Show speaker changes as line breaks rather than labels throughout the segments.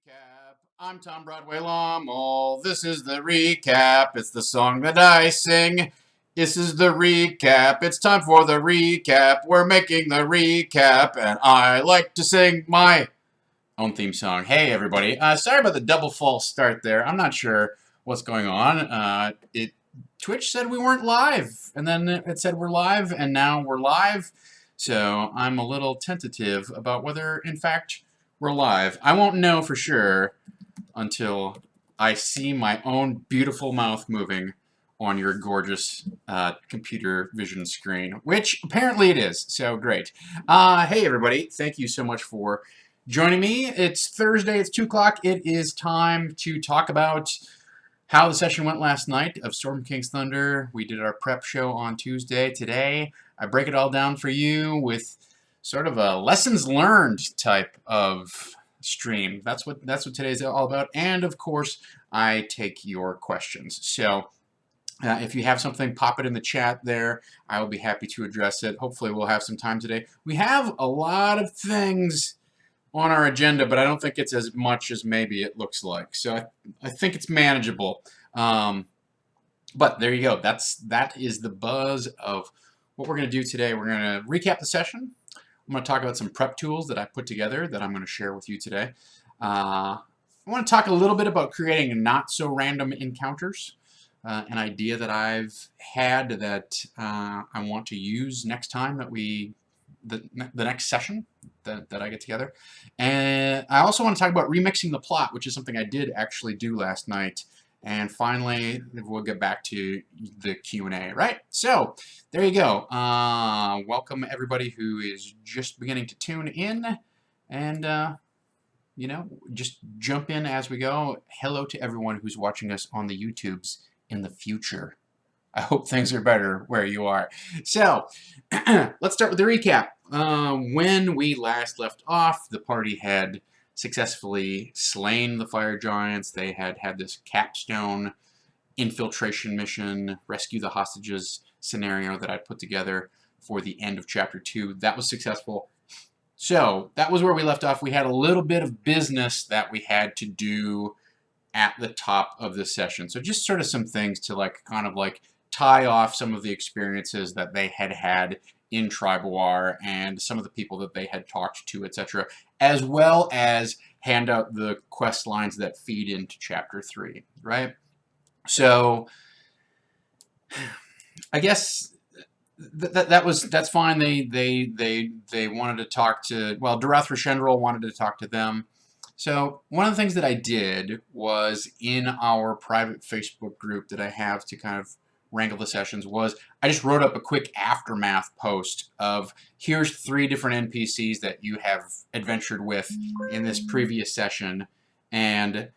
Recap. I'm Tom Broadway Lommel. This is the recap. It's the song that I sing. This is the recap. It's time for the recap. We're making the recap, and I like to sing my own theme song. Hey, everybody. Sorry about the double false start there. I'm not sure what's going on. Twitch said we weren't live, and then it said we're live, and now we're live. So I'm a little tentative about whether, in fact, we're live. I won't know for sure until I see my own beautiful mouth moving on your gorgeous computer vision screen, which apparently it is. So great. Hey, everybody. Thank you so much for joining me. It's Thursday. It's 2 o'clock. It is time to talk about how the session went last night of Storm King's Thunder. We did our prep show on Tuesday. Today, I break it all down for you with sort of a lessons learned type of stream. That's what today's all about. And of course, I take your questions. So if you have something, pop it in the chat there. I will be happy to address it. Hopefully we'll have some time today. We have a lot of things on our agenda, but I don't think it's as much as maybe it looks like. So I think it's manageable. But there you go. That is the buzz of what we're going to do today. We're going to recap the session. I'm going to talk about some prep tools that I put together that I'm going to share with you today. I want to talk a little bit about creating not so random encounters, an idea that I've had that I want to use next time that the next session that I get together. And I also want to talk about remixing the plot, which is something I did actually do last night. And finally, we'll get back to the Q&A, right? So there you go. Welcome everybody who is just beginning to tune in, and just jump in as we go. Hello to everyone who's watching us on the YouTubes in the future. I hope things are better where you are. So let's start with the recap. When we last left off, the party had successfully slain the fire giants. They had this capstone infiltration mission, rescue the hostages scenario that I put together for the end of chapter 2. That was successful. So that was where we left off. We had a little bit of business that we had to do at the top of this session. So just sort of some things to kind of tie off some of the experiences that they had in Tribal War and some of the people that they had talked to, etc., as well as hand out the quest lines that feed into chapter 3, right? So I guess that's fine. They wanted to talk to, well, Darathra Shendril wanted to talk to them. So one of the things that I did was in our private Facebook group that I have to kind of wrangle the sessions was I just wrote up a quick aftermath post of here's 3 different NPCs that you have adventured with in this previous session, and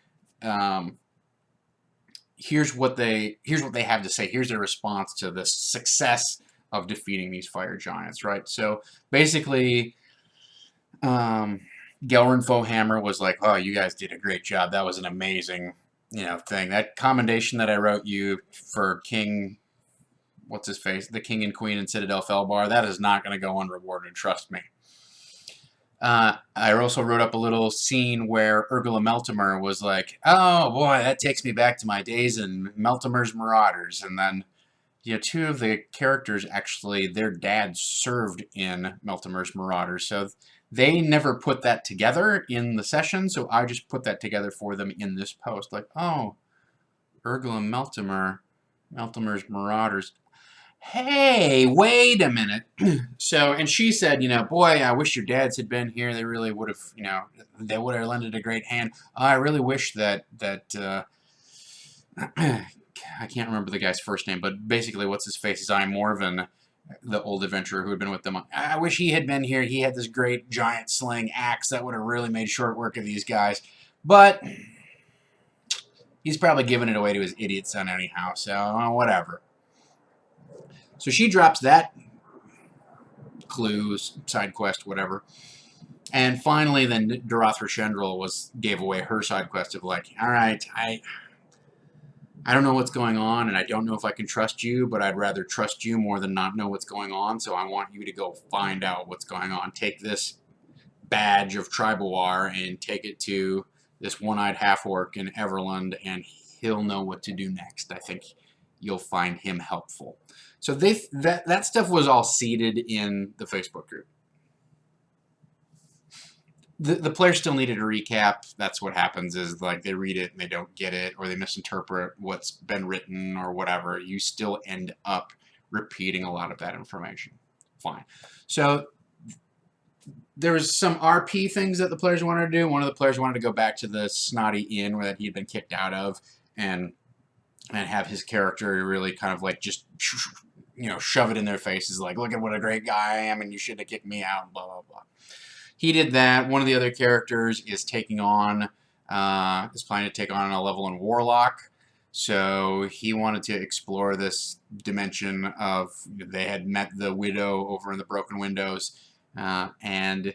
here's what they have to say. Here's their response to the success of defeating these fire giants, right? So basically, Gelrin Fohammer was like, "Oh, you guys did a great job. That was an amazing." Thing. That commendation that I wrote you for King, what's his face, the King and Queen in Citadel Felbar, that is not going to go unrewarded, trust me. I also wrote up a little scene where Urgula Meltimer was like, "Oh boy, that takes me back to my days in Meltimer's Marauders," and then 2 of the characters actually, their dads served in Meltimer's Marauders, so they never put that together in the session, so I just put that together for them in this post. Like, oh, Urgula Meltimer's Marauders. Hey, wait a minute. So, and she said, boy, I wish your dads had been here. They really would have, they would have lended a great hand. I really wish that I can't remember the guy's first name, but basically what's his face is Morven, the old adventurer who had been with them. I wish he had been here. He had this great giant sling axe that would have really made short work of these guys. But he's probably giving it away to his idiot son anyhow, so whatever. So she drops that clue, side quest, whatever. And finally, then Darathra Shendril gave away her side quest of like, all right, I don't know what's going on, and I don't know if I can trust you, but I'd rather trust you more than not know what's going on, so I want you to go find out what's going on. Take this badge of Tribal War and take it to this one-eyed half-orc in Everland, and he'll know what to do next. I think you'll find him helpful. So that stuff was all seeded in the Facebook group. The players still needed a recap. That's what happens, is like they read it and they don't get it, or they misinterpret what's been written or whatever. You still end up repeating a lot of that information. Fine. So there was some RP things that the players wanted to do. One of the players wanted to go back to the snotty inn that he had been kicked out of, and have his character really kind of like just, you know, shove it in their faces, like, look at what a great guy I am, and you shouldn't have kicked me out, blah, blah, blah. He did that. One of the other characters is taking on, is planning to take on a level in Warlock. So he wanted to explore this dimension of, they had met the widow over in the Broken Windows, and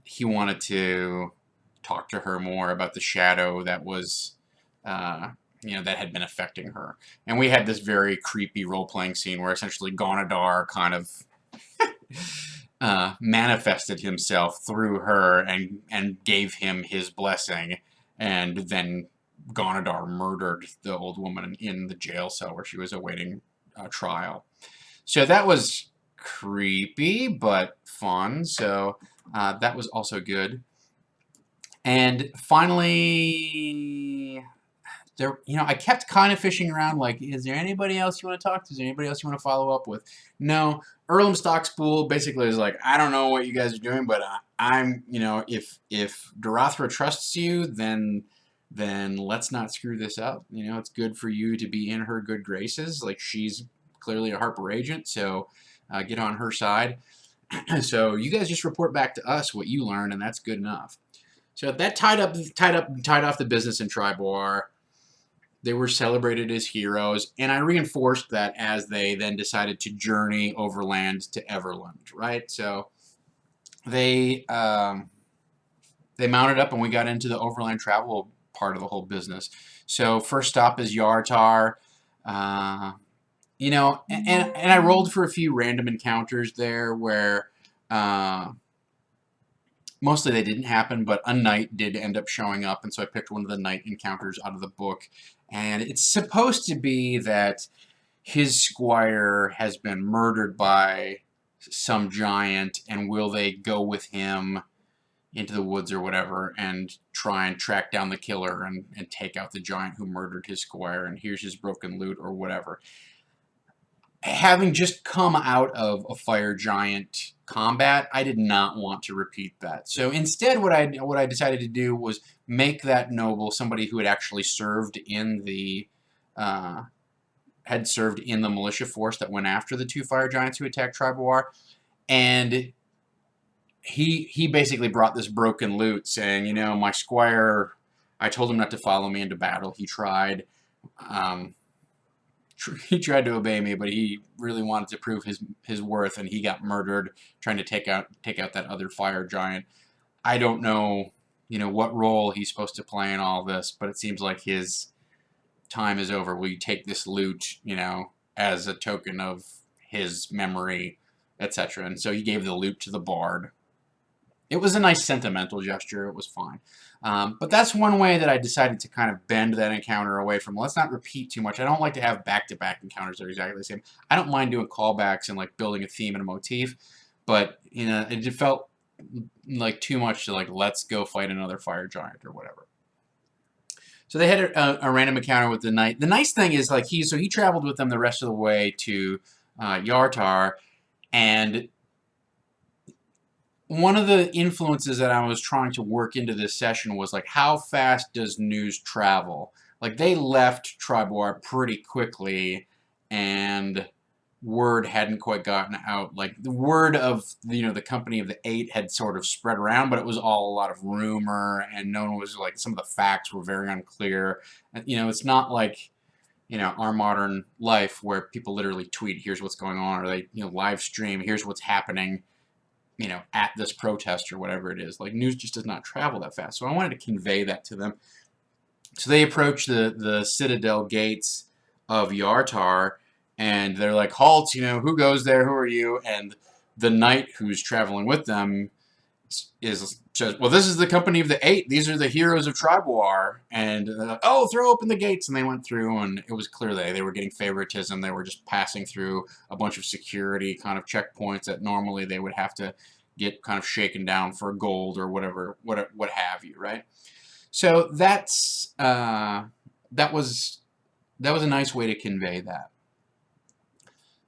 he wanted to talk to her more about the shadow that was, you know, that had been affecting her. And we had this very creepy role-playing scene where essentially Gonadar kind of manifested himself through her and gave him his blessing, and then Gonadar murdered the old woman in the jail cell where she was awaiting trial. So that was creepy but fun. So that was also good. And finally, there, you know, I kept kind of fishing around, like, is there anybody else you want to talk to? Is there anybody else you want to follow up with? No. Earlham Stockspool basically is like, I don't know what you guys are doing, but I'm, you know, if Darathra trusts you, then let's not screw this up. You know, it's good for you to be in her good graces. Like, she's clearly a Harper agent, so get on her side. So you guys just report back to us what you learn, and that's good enough. So that tied off the business in Triboar. They were celebrated as heroes, and I reinforced that as they then decided to journey overland to Everland, right? So they mounted up, and we got into the overland travel part of the whole business. So first stop is Yartar. You know, and I rolled for a few random encounters there where mostly they didn't happen, but a knight did end up showing up, and so I picked one of the knight encounters out of the book. And it's supposed to be that his squire has been murdered by some giant, and will they go with him into the woods or whatever and try and track down the killer and take out the giant who murdered his squire, and here's his broken loot or whatever. Having just come out of a fire giant combat, I did not want to repeat that. So instead, what I decided to do was make that noble somebody who had actually served in the militia force that went after the two fire giants who attacked Triboar, and he basically brought this broken loot, saying, you know, my squire, I told him not to follow me into battle. He tried. He tried to obey me, but he really wanted to prove his worth, and he got murdered trying to take out that other fire giant. I don't know, you know, what role he's supposed to play in all this, but it seems like his time is over. Will you take this loot, you know, as a token of his memory, etc.? And so he gave the loot to the bard. It was a nice sentimental gesture. It was fine. But that's one way that I decided to kind of bend that encounter away from, let's not repeat too much. I don't like to have back-to-back encounters that are exactly the same. I don't mind doing callbacks and like building a theme and a motif, but, you know, it felt like too much to like, let's go fight another fire giant or whatever. So they had a random encounter with the knight. The nice thing is, like, he traveled with them the rest of the way to Yartar, and one of the influences that I was trying to work into this session was, like, how fast does news travel? Like, they left Triboar pretty quickly, and word hadn't quite gotten out. Like, the word of, you know, the Company of the Eight had sort of spread around, but it was all a lot of rumor, and no one was, like, some of the facts were very unclear. And, you know, it's not like, you know, our modern life where people literally tweet, here's what's going on, or they, you know, live stream, here's what's happening, you know, at this protest or whatever it is. Like, news just does not travel that fast. So I wanted to convey that to them. So they approach the citadel gates of Yartar, and they're like, halt, you know, who goes there? Who are you? And the knight who's traveling with them says, well, this is the company of the 8. These are the heroes of Tribewar. And oh, throw open the gates. And they went through, and it was clear they were getting favoritism. They were just passing through a bunch of security kind of checkpoints that normally they would have to get kind of shaken down for gold or whatever, what have you, right? So that was a nice way to convey that.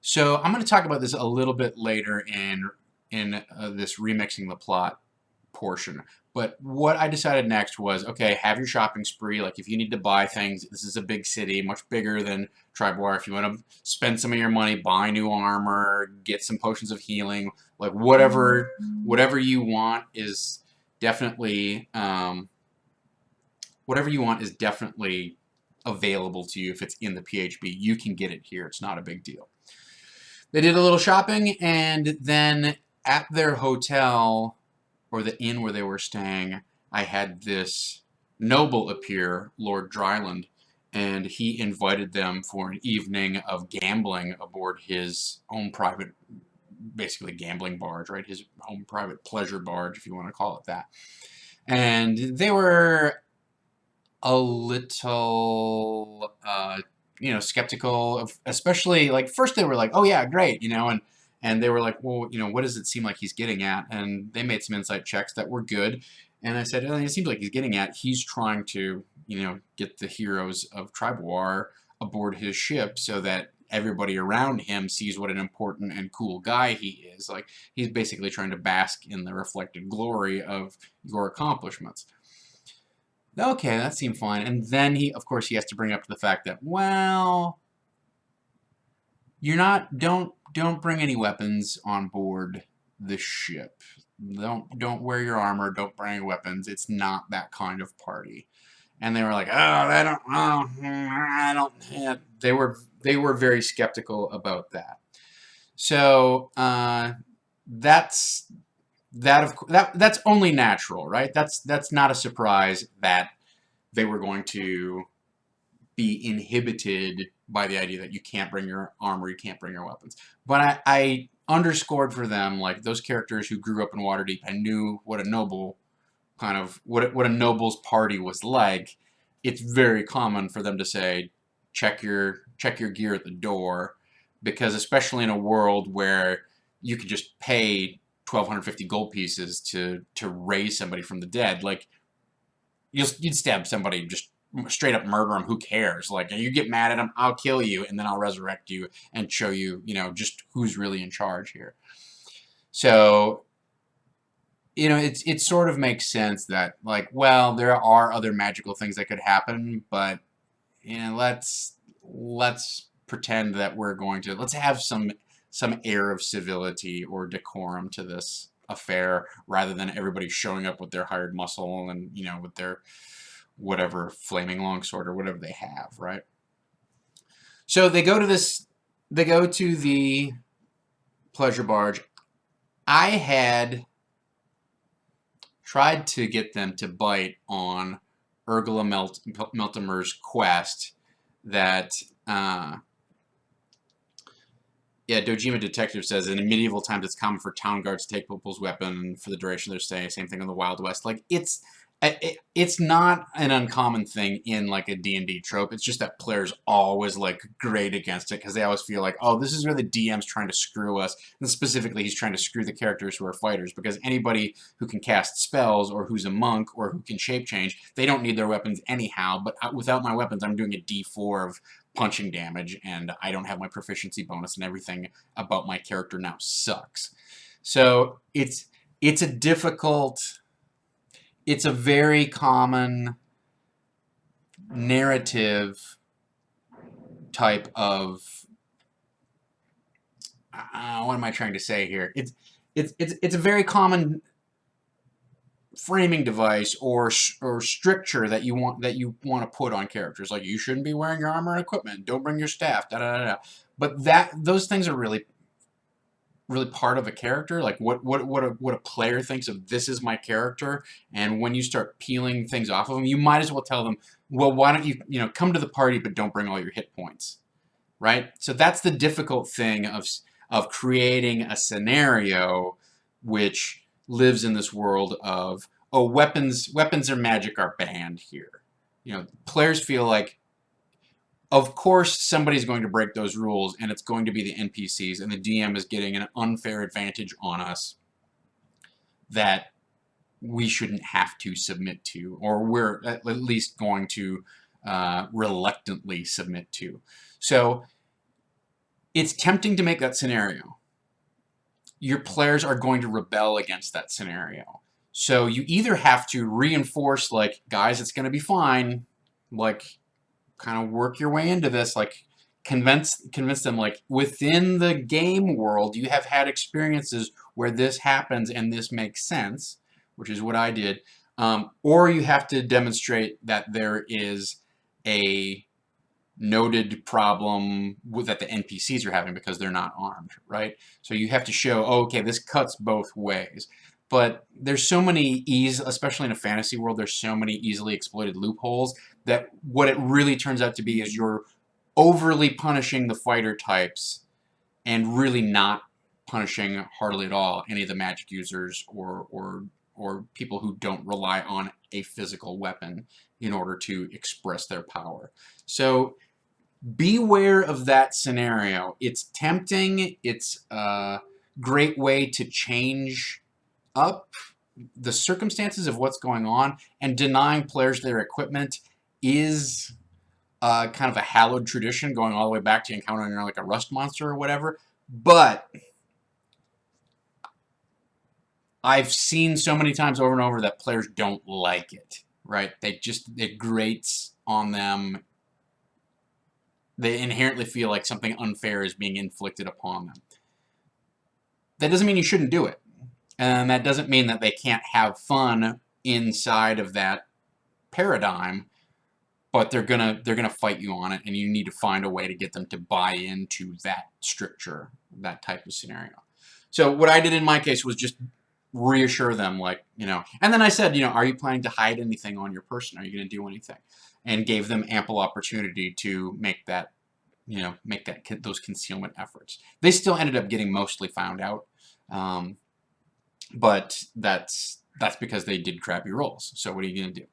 So I'm going to talk about this a little bit later in this remixing the plot portion. But what I decided next was, okay, have your shopping spree. Like, if you need to buy things, this is a big city, much bigger than Tribewar. If you want to spend some of your money, buy new armor, get some potions of healing, like whatever you want is definitely available to you if it's in the PHB. You can get it here. It's not a big deal. They did a little shopping, and then at their hotel, or the inn where they were staying, I had this noble appear, Lord Dryland, and he invited them for an evening of gambling aboard his own private, basically gambling barge, right? His own private pleasure barge, if you want to call it that. And they were a little, skeptical of, especially, like, first they were like, oh yeah, great, and they were like, well, what does it seem like he's getting at? And they made some insight checks that were good. And I said, it seems like he's trying to, get the heroes of Tribewar aboard his ship so that everybody around him sees what an important and cool guy he is. Like, he's basically trying to bask in the reflected glory of your accomplishments. Okay, that seemed fine. And then of course, he has to bring up the fact that, well, don't bring any weapons on board the ship. Don't wear your armor. Don't bring any weapons. It's not that kind of party. And they were like, I don't. Yeah. They were very skeptical about that. So that's only natural, right? That's not a surprise that they were going to be inhibited by the idea that you can't bring your armor, you can't bring your weapons. But I underscored for them, like, those characters who grew up in Waterdeep and knew what a noble kind of what a noble's party was like. It's very common for them to say, check your gear at the door, because especially in a world where you could just pay 1,250 gold pieces to raise somebody from the dead, like, you'd stab somebody, just straight up murder them, who cares? Like, you get mad at them, I'll kill you, and then I'll resurrect you and show you, just who's really in charge here. So, it sort of makes sense that, like, well, there are other magical things that could happen, but, let's pretend that let's have some air of civility or decorum to this affair, rather than everybody showing up with their hired muscle and, with their whatever flaming longsword or whatever they have, right? So they go to the pleasure barge. I had tried to get them to bite on Ursula Meltimer's quest that Dojima Detective says, in medieval times it's common for town guards to take people's weapon for the duration of their stay. Same thing in the Wild West. Like, it's not an uncommon thing in, like, a D&D trope. It's just that players always, like, grade against it, because they always feel like, oh, this is where the DM's trying to screw us. And specifically, he's trying to screw the characters who are fighters, because anybody who can cast spells or who's a monk or who can shape change, they don't need their weapons anyhow. But without my weapons, I'm doing a D4 of punching damage, and I don't have my proficiency bonus, and everything about my character now sucks. So it's a very common narrative type of, what am I trying to say here? It's a very common framing device or stricture that you want to put on characters. Like, you shouldn't be wearing your armor and equipment. Don't bring your staff. Da da da da. But those things are really part of a character. Like, what a player thinks of, this is my character. And when you start peeling things off of them, you might as well tell them, well, why don't you come to the party, but don't bring all your hit points, right? So that's the difficult thing of creating a scenario which lives in this world of, oh, weapons or magic are banned here. You know, players feel like, of course, somebody's going to break those rules, and it's going to be the NPCs, and the DM is getting an unfair advantage on us that we shouldn't have to submit to, or we're at least going to reluctantly submit to. So it's tempting to make that scenario. Your players are going to rebel against that scenario. So you either have to reinforce, like, guys, it's going to be fine, like, kind of work your way into this, like, convince them, like, within the game world, you have had experiences where this happens and this makes sense, which is what I did. Or you have to demonstrate that there is a noted problem that the NPCs are having because they're not armed, right? So you have to show, oh, okay, this cuts both ways. But there's so many especially in a fantasy world, there's so many easily exploited loopholes that what it really turns out to be is you're overly punishing the fighter types and really not punishing hardly at all any of the magic users or people who don't rely on a physical weapon in order to express their power. So beware of that scenario. It's tempting. It's a great way to change up the circumstances of what's going on, and denying players their equipment is kind of a hallowed tradition going all the way back to encountering like a rust monster or whatever. But I've seen so many times over and over that players don't like it, right? It grates on them. They inherently feel like something unfair is being inflicted upon them. That doesn't mean you shouldn't do it. And that doesn't mean that they can't have fun inside of that paradigm, but they're gonna fight you on it, and you need to find a way to get them to buy into that stricture, that type of scenario. So what I did in my case was just reassure them, like, you know, and then I said, you know, are you planning to hide anything on your person? Are you going to do anything? And gave them ample opportunity to make that, you know, those concealment efforts. They still ended up getting mostly found out, but that's because they did crappy rolls. So what are you going to do?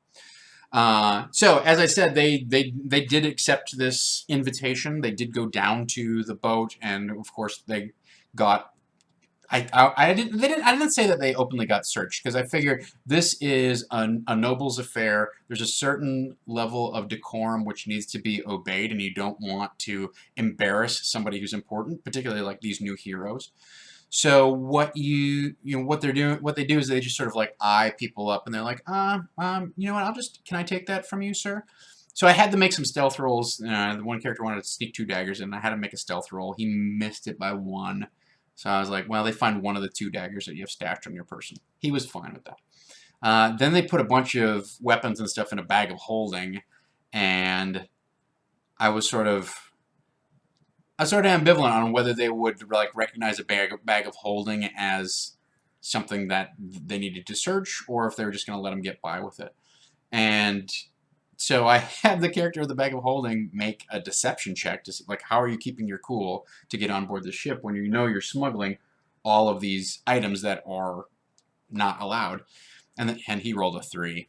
So as I said, they did accept this invitation. They did go down to the boat, and of course they got. I didn't say that they openly got searched, because I figured this is a noble's affair. There's a certain level of decorum which needs to be obeyed, and you don't want to embarrass somebody who's important, particularly like these new heroes. So what they do is they just sort of like eye people up, and they're like, you know what, can I take that from you, sir? So I had to make some stealth rolls. The one character wanted to sneak 2 daggers, and I had to make a stealth roll. He missed it by 1. So I was like, well, they find one of the 2 daggers that you have stashed on your person. He was fine with that. Then they put a bunch of weapons and stuff in a bag of holding, and I was sort of ambivalent on whether they would like recognize a bag of holding as something that they needed to search, or if they were just going to let them get by with it. And so I had the character of the bag of holding make a deception check to see, like, how are you keeping your cool to get on board the ship when you know you're smuggling all of these items that are not allowed. And he rolled a 3,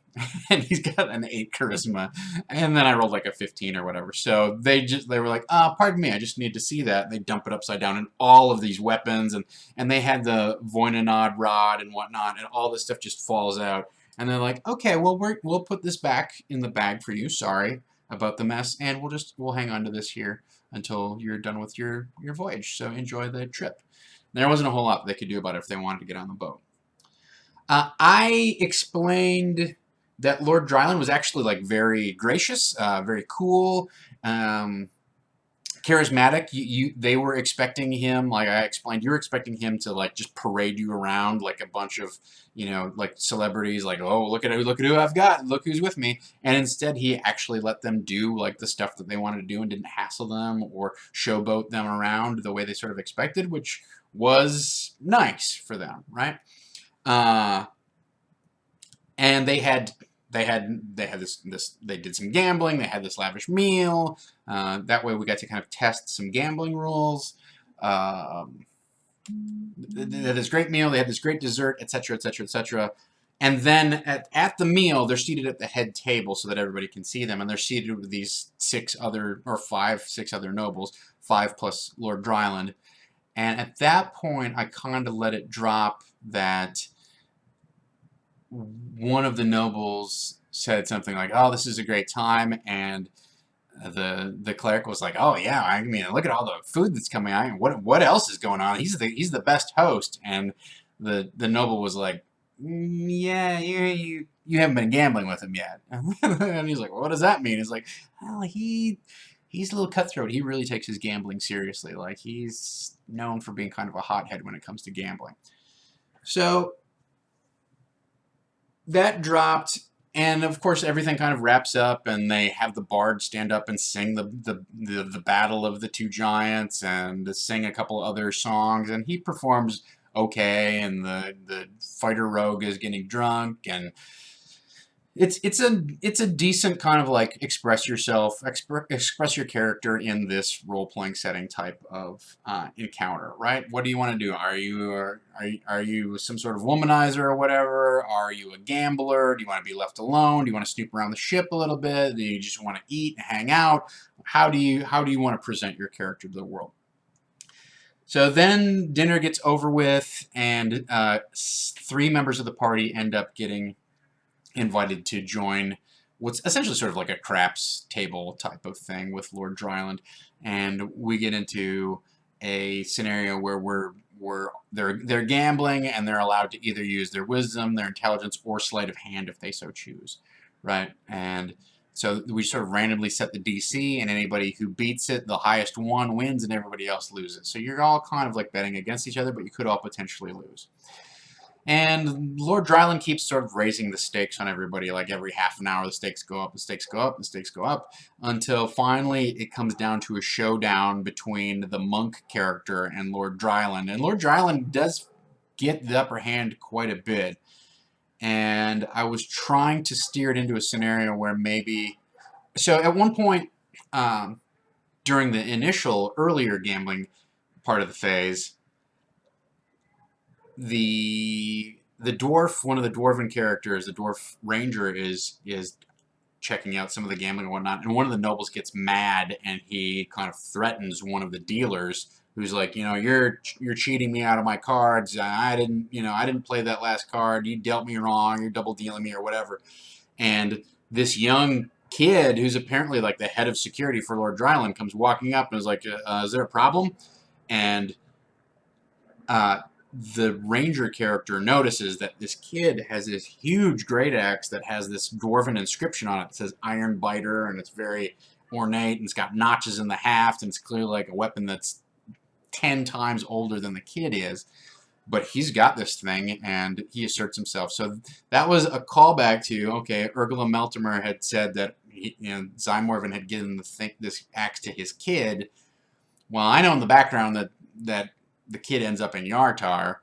and he's got an 8 charisma, and then I rolled like a 15 or whatever. So they were like, pardon me, I just need to see that. And they dump it upside down, and all of these weapons, and they had the Voinanod rod and whatnot, and all this stuff just falls out. And they're like, okay, well we'll put this back in the bag for you. Sorry about the mess, and we'll hang on to this here until you're done with your voyage. So enjoy the trip. There wasn't a whole lot they could do about it if they wanted to get on the boat. I explained that Lord Dryland was actually like very gracious, very cool, charismatic. They were expecting him, like I explained, you were expecting him to like just parade you around like a bunch of, you know, like celebrities, like, oh, look at who I've got, look who's with me. And instead he actually let them do like the stuff that they wanted to do and didn't hassle them or showboat them around the way they sort of expected, which was nice for them, right? And they did some gambling. They had this lavish meal. That way we got to kind of test some gambling rules. They had this great meal, they had this great dessert, etc., etc., etc. And then at the meal, they're seated at the head table so that everybody can see them, and they're seated with these 6 other nobles, 5 plus Lord Dryland. And at that point, I kind of let it drop that one of the nobles said something like, "Oh, this is a great time," and the cleric was like, "Oh yeah, I mean, look at all the food that's coming out. What else is going on? He's the best host." And the noble was like, "Yeah, you haven't been gambling with him yet." And he's like, well, "What does that mean?" He's like, "Well, he's a little cutthroat. He really takes his gambling seriously. Like he's known for being kind of a hothead when it comes to gambling." So that dropped, and of course everything kind of wraps up, and they have the bard stand up and sing the battle of the two giants and sing a couple other songs, and he performs okay, and the fighter rogue is getting drunk, and it's a decent kind of like express yourself, express your character in this role playing setting type of encounter, right? What do you want to do? Are you some sort of womanizer or whatever? Are you a gambler? Do you want to be left alone? Do you want to snoop around the ship a little bit? Do you just want to eat and hang out? How do you want to present your character to the world? So then dinner gets over with, and 3 members of the party end up getting invited to join what's essentially sort of like a craps table type of thing with Lord Dryland, and we get into a scenario where they're gambling, and they're allowed to either use their wisdom, their intelligence, or sleight of hand if they so choose, right? And so we sort of randomly set the DC, and anybody who beats it, the highest one wins, and everybody else loses. So you're all kind of like betting against each other, but you could all potentially lose. And Lord Dryland keeps sort of raising the stakes on everybody. Like every half an hour, the stakes go up, the stakes go up, the stakes go up, until finally it comes down to a showdown between the monk character and Lord Dryland. And Lord Dryland does get the upper hand quite a bit. And I was trying to steer it into a scenario where maybe... So at one point, during the initial, earlier gambling part of the phase, the dwarf, one of the dwarven characters, the dwarf ranger, is checking out some of the gambling and whatnot, and one of the nobles gets mad, and he kind of threatens one of the dealers, who's like, you're cheating me out of my cards. I didn't play that last card. You dealt me wrong. You're double dealing me or whatever. And this young kid, who's apparently like the head of security for Lord Dryland, comes walking up and is like, is there a problem? And the ranger character notices that this kid has this huge great axe that has this dwarven inscription on it that says Iron Biter, and it's very ornate, and it's got notches in the haft, and it's clearly like a weapon that's 10 times older than the kid is. But he's got this thing, and he asserts himself. So that was a callback to, okay, Ursula Meltimer had said that Zymorvan had given this axe to his kid. Well, I know in the background that the kid ends up in Yartar.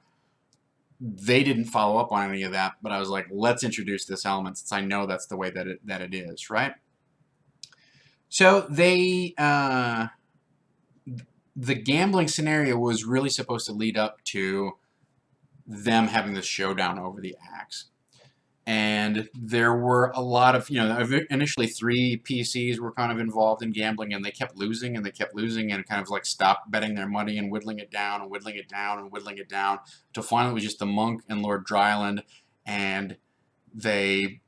They didn't follow up on any of that, but I was like, let's introduce this element since I know that's the way that it is, right? So the gambling scenario was really supposed to lead up to them having this showdown over the axe. And there were a lot of, initially 3 PCs were kind of involved in gambling, and they kept losing, and they kept losing, and kind of like stopped betting their money and whittling it down and whittling it down and whittling it down, until finally it was just the monk and Lord Dryland, and they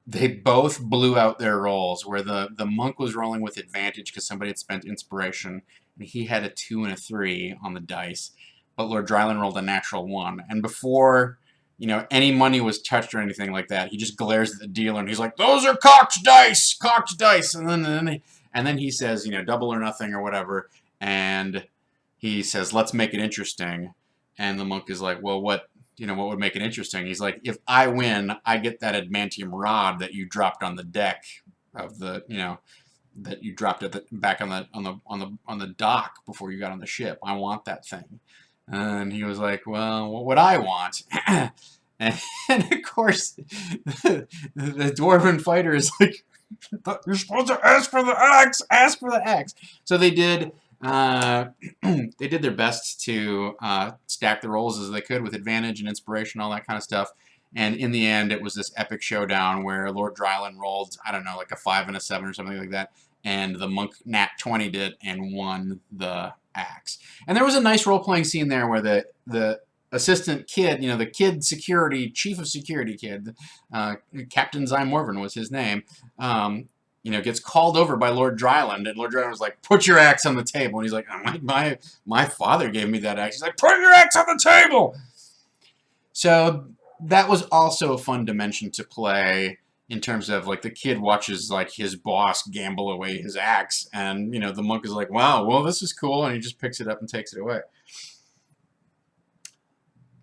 both blew out their rolls, where the monk was rolling with advantage because somebody had spent inspiration, and he had a 2 and a 3 on the dice, but Lord Dryland rolled a natural 1, and before any money was touched or anything like that, he just glares at the dealer and he's like, "Those are cocked dice, and then he says, double or nothing or whatever, and he says, "Let's make it interesting," and the monk is like, "Well, what would make it interesting?" He's like, "If I win, I get that adamantium rod that you dropped on the deck of the, that you dropped back on the dock before you got on the ship. I want that thing." And he was like, "Well, what would I want?" and of course, the dwarven fighter is like, "You're supposed to ask for the axe. Ask for the axe." So they did. They did their best to stack the roles as they could with advantage and inspiration, all that kind of stuff. And in the end, it was this epic showdown where Lord Dryland rolled, I don't know, like a 5 and a 7 or something like that. And the monk Nat 20 did and won the axe. And there was a nice role-playing scene there where the assistant kid, you know, the kid security, chief of security kid, Captain Zymorvan was his name, you know, gets called over by Lord Dryland, and Lord Dryland was like, "Put your axe on the table." And he's like, oh, my father gave me that axe. He's like, "Put your axe on the table." So that was also a fun dimension to play in terms of like the kid watches like his boss gamble away his axe, and you know the monk is like, "Wow, well this is cool," and he just picks it up and takes it away.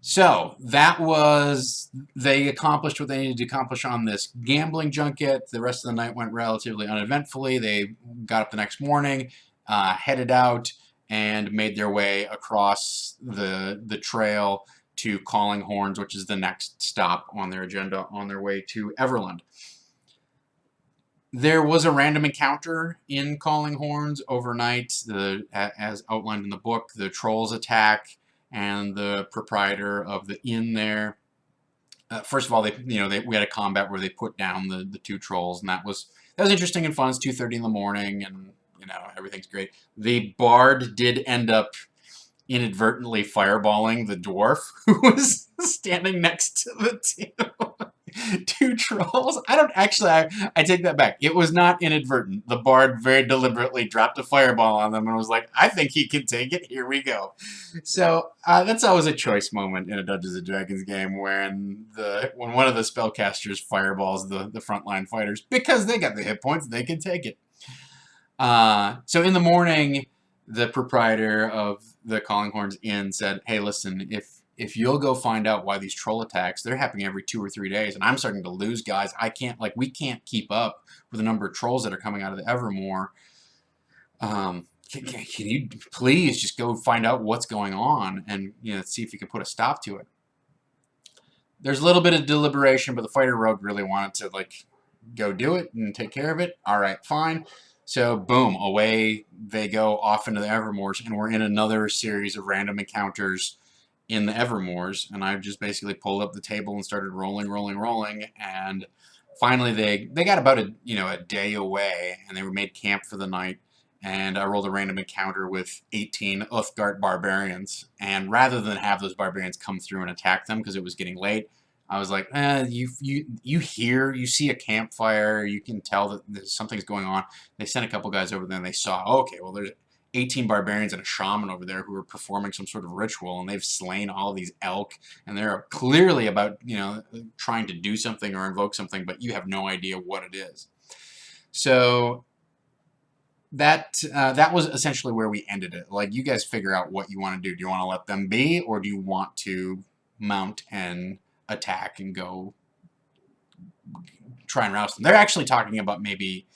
So that was, they accomplished what they needed to accomplish on this gambling junket. The rest of the night went relatively uneventfully. They got up the next morning, headed out, and made their way across the trail to Calling Horns, which is the next stop on their agenda on their way to Everland. There was a random encounter in Calling Horns overnight. As outlined in the book, the trolls attack, and the proprietor of the inn there. First of all, we had a combat where they put down the two trolls, and that was interesting and fun. It's 2:30 in the morning, and you know everything's great. The bard did end up inadvertently fireballing the dwarf who was standing next to the two trolls. I take that back. It was not inadvertent. The bard very deliberately dropped a fireball on them and was like, "I think he can take it. Here we go." So that's always a choice moment in a Dungeons and Dragons game when one of the spellcasters fireballs the frontline fighters because they got the hit points, they can take it. So in the morning, the proprietor of the Calling Horns Inn said, "Hey, listen, if you'll go find out why these troll attacks, they're happening every 2 or 3 days, and I'm starting to lose guys. We can't keep up with the number of trolls that are coming out of the Evermore. Can you please just go find out what's going on and see if you can put a stop to it?" There's a little bit of deliberation, but the fighter rogue really wanted to go do it and take care of it. All right, fine. So boom, away they go off into the Evermores, and we're in another series of random encounters in the Evermores, and I just basically pulled up the table and started rolling, and finally they got about a day away, and they made camp for the night, and I rolled a random encounter with 18 Uthgard barbarians, and rather than have those barbarians come through and attack them because it was getting late, I was like, you see a campfire, you can tell that something's going on. They sent a couple guys over there, and they saw, okay, well, there's 18 barbarians and a shaman over there who are performing some sort of ritual, and they've slain all these elk, and they're clearly about, trying to do something or invoke something, but you have no idea what it is. So that was essentially where we ended it. Like, you guys figure out what you want to do. Do you want to let them be, or do you want to mount and attack and go try and roust them? They're actually talking about maybe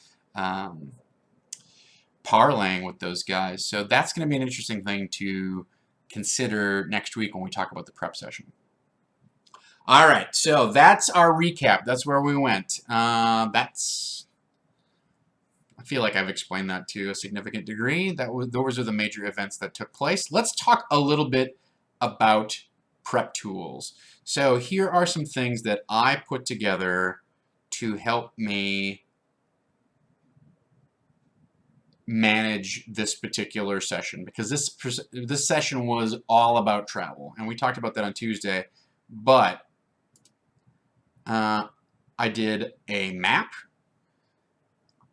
parlaying with those guys. So that's going to be an interesting thing to consider next week when we talk about the prep session. All right, so that's our recap. That's where we went. I feel like I've explained that to a significant degree. Those are the major events that took place. Let's talk a little bit about prep tools. So here are some things that I put together to help me manage this particular session, because this session was all about travel, and we talked about that on Tuesday. But I did a map.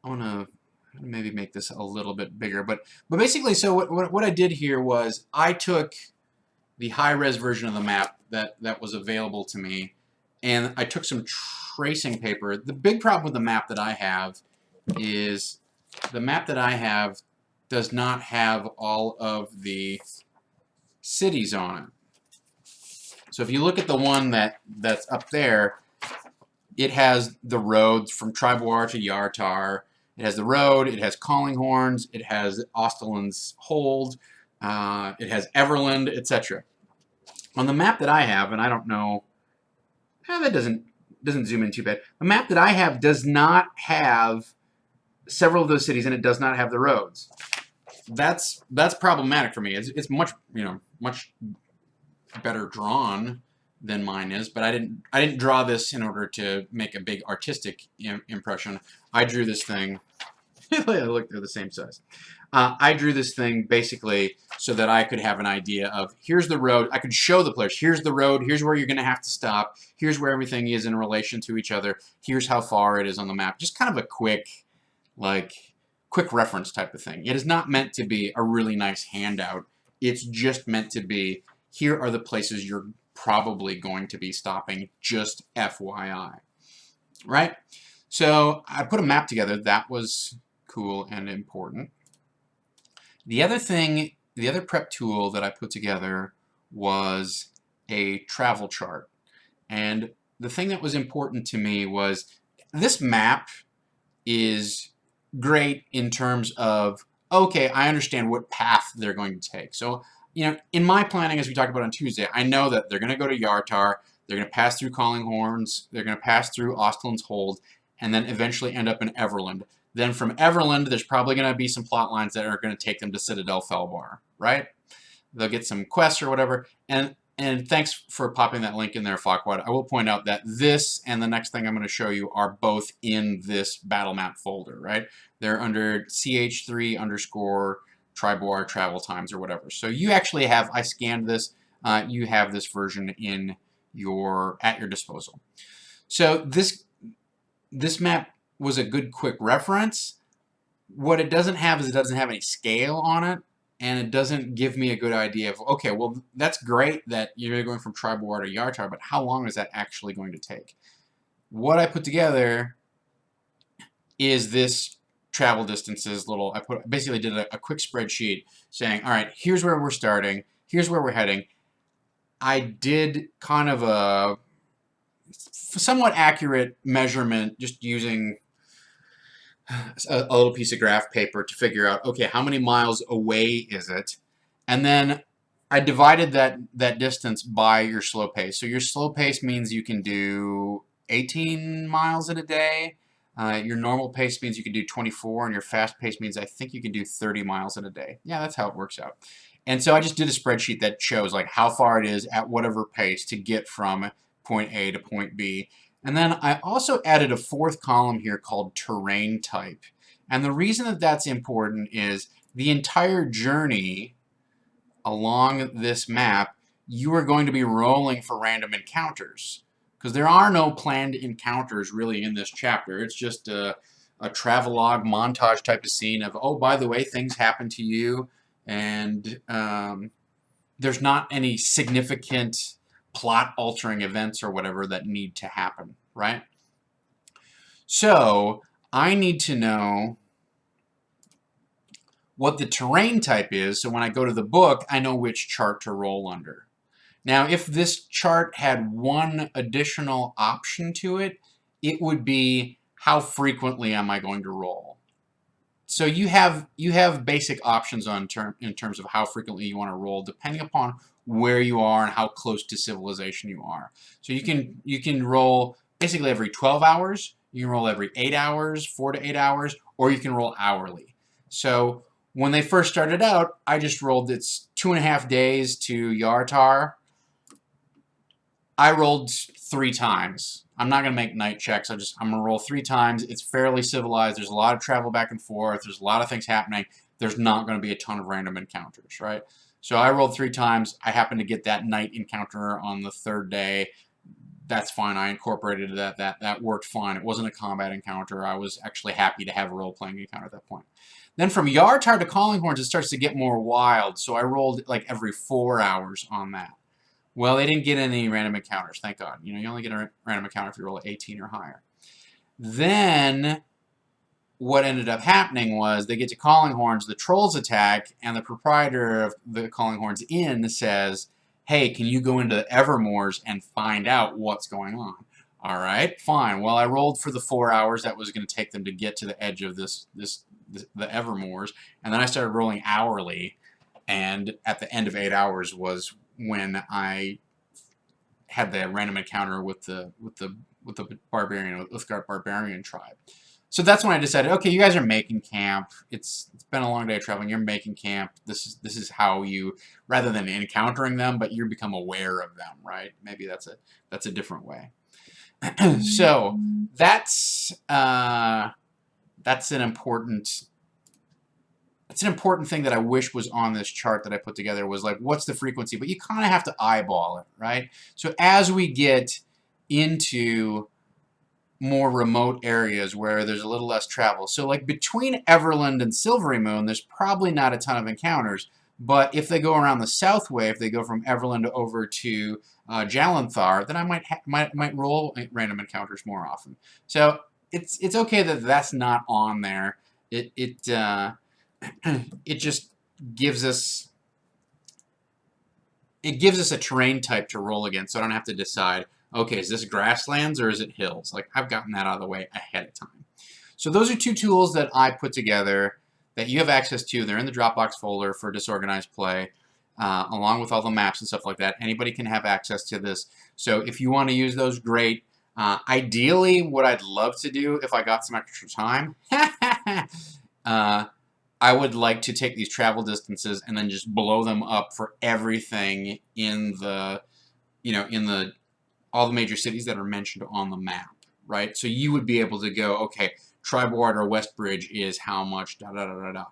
I want to maybe make this a little bit bigger, but basically, so what I did here was I took the high-res version of the map that was available to me, and I took some tracing paper. The big problem with the map that I have is the map that I have does not have all of the cities on it. So if you look at the one that's up there, it has the roads from Triboar to Yartar. It has the road, it has Calling Horns, it has Osterland's Hold, it has Everland, etc. On the map that I have, and I don't know, that doesn't zoom in too bad. The map that I have does not have several of those cities, and it does not have the roads. that's problematic for me. It's much, you know, much better drawn than mine is, but I didn't draw this in order to make a big artistic impression. I drew this thing. Look, they're the same size. I drew this thing basically so that I could have an idea of, here's the road. I could show the players, here's the road, here's where you're going to have to stop, here's where everything is in relation to each other, here's how far it is on the map. Just kind of a quick, like, quick reference type of thing. It is not meant to be a really nice handout. It's just meant to be, here are the places you're probably going to be stopping, just FYI. Right? So I put a map together. That was cool and important. The other thing, the other prep tool that I put together was a travel chart. And the thing that was important to me was this map is great in terms of, okay, I understand what path they're going to take. So, you know, in my planning, as we talked about on Tuesday, I know that they're going to go to Yartar, they're going to pass through Callinghorns, they're going to pass through Ostland's Hold, and then eventually end up in Everland. Then from Everland, there's probably going to be some plot lines that are going to take them to Citadel Felbar, right? They'll get some quests or whatever. And thanks for popping that link in there, Farquaad. I will point out that this and the next thing I'm going to show you are both in this battle map folder, right? They're under CH3 underscore Triboar travel times or whatever. So you actually have, I scanned this, you have this version in at your disposal. So this map was a good quick reference. What it doesn't have is it doesn't have any scale on it, and it doesn't give me a good idea of, okay, well, that's great that you're going from Triboar to Yartar, but how long is that actually going to take? What I put together is this travel distances little, I basically did a quick spreadsheet saying, all right, here's where we're starting, here's where we're heading. I did kind of a somewhat accurate measurement just using a little piece of graph paper to figure out, okay, how many miles away is it? And then I divided that distance by your slow pace. So your slow pace means you can do 18 miles in a day. Your normal pace means you can do 24, and your fast pace means I think you can do 30 miles in a day. Yeah, that's how it works out. And so I just did a spreadsheet that shows like how far it is at whatever pace to get from point A to point B. And then I also added a fourth column here called terrain type. And the reason that that's important is the entire journey along this map, you are going to be rolling for random encounters. Because there are no planned encounters really in this chapter. It's just a travelogue montage type of scene of, oh, by the way, things happen to you. And there's not any significant plot-altering events or whatever that need to happen, right? So I need to know what the terrain type is, so when I go to the book, I know which chart to roll under. Now, if this chart had one additional option to it, it would be how frequently am I going to roll. So you have basic options in terms of how frequently you want to roll, depending upon where you are and how close to civilization you are. So you can roll basically every 12 hours, you can roll every 8 hours, 4 to 8 hours, or you can roll hourly. So when they first started out, I just rolled it's 2.5 days to Yartar. I rolled 3 times. I'm not going to make night checks. I'm going to roll 3 times. It's fairly civilized. There's a lot of travel back and forth. There's a lot of things happening. There's not going to be a ton of random encounters, right? So I rolled 3 times. I happened to get that night encounter on the 3rd day. That's fine. I incorporated that. That worked fine. It wasn't a combat encounter. I was actually happy to have a role-playing encounter at that point. Then from Yartar to Callinghorns, it starts to get more wild. So I rolled like every 4 hours on that. Well, they didn't get any random encounters, thank God. You know, you only get a random encounter if you roll 18 or higher. Then what ended up happening was they get to Callinghorns, the trolls attack, and the proprietor of the Callinghorns Inn says, hey, can you go into Evermoors and find out what's going on? All right, fine. Well, I rolled for the 4 hours that was going to take them to get to the edge of the Evermoors, and then I started rolling hourly, and at the end of 8 hours was when I had the random encounter with the barbarian, Uthgardt barbarian tribe. So that's when I decided, okay, you guys are making camp. It's been a long day of traveling. You're making camp. This is how you, rather than encountering them, but you become aware of them, right? Maybe that's a different way. So that's an important thing that I wish was on this chart that I put together, was like, what's the frequency? But you kind of have to eyeball it, right? So as we get into more remote areas where there's a little less travel, so like between Everland and Silvery Moon, there's probably not a ton of encounters. But if they go around the south way, if they go from Everland over to Jalanthar, then I might roll random encounters more often. So it's okay that that's not on there. It it just gives us a terrain type to roll against, so I don't have to decide, okay, is this grasslands or is it hills? Like, I've gotten that out of the way ahead of time. So those are two tools that I put together that you have access to. They're in the Dropbox folder for Disorganized Play, along with all the maps and stuff like that. Anybody can have access to this. So if you want to use those, great. Ideally, what I'd love to do if I got some extra time, I would like to take these travel distances and then just blow them up for everything in the, all the major cities that are mentioned on the map, right? So you would be able to go, okay, Tri-Board or Westbridge is how much, da da da da da.